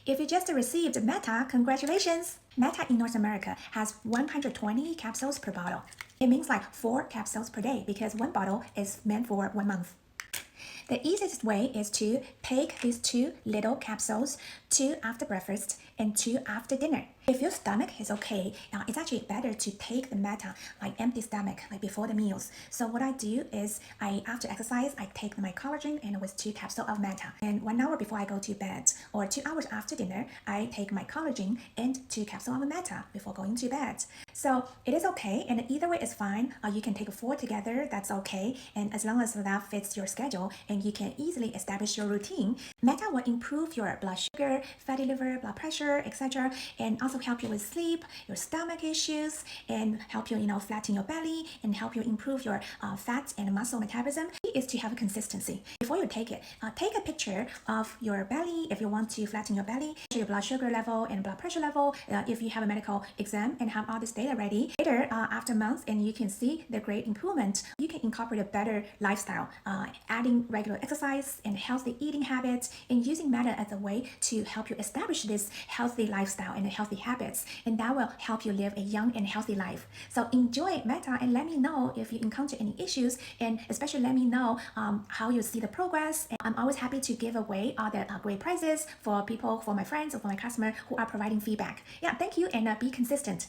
If you just received Meta, congratulations! Meta in North America has 120 capsules per bottle. It means like 4 capsules per day because one bottle is meant for 1 month. The easiest way is to take these 2 little capsules, 2 after breakfast and 2 after dinner. If your stomach is okay, it's actually better to take the Meta like empty stomach, like before the meals. So what I do is after exercise, I take my collagen and with 2 capsules of Meta. And 1 hour before I go to bed or 2 hours after dinner, I take my collagen and 2 capsules of Meta before going to bed. So it is okay, and either way is fine. You can take 4 together, that's okay. And as long as that fits your schedule and you can easily establish your routine, Meta will improve your blood sugar, fatty liver, blood pressure, etc. and also help you with sleep, your stomach issues, and help you, flatten your belly and help you improve your fat and muscle metabolism. The key is to have a consistency. Before you take it, take a picture of your belly if you want to flatten your belly, your blood sugar level and blood pressure level. If you have a medical exam and have all this data ready, later after months, and you can see the great improvement. You can incorporate a better lifestyle, adding regular exercise and healthy eating habits, and using Meta as a way to help you establish this healthy lifestyle and healthy habits, and that will help you live a young and healthy life. So enjoy Meta and let me know if you encounter any issues, and especially let me know how you see the progress. And I'm always happy to give away all the great prizes for people, for my friends or for my customer who are providing feedback. Yeah, thank you, and be consistent.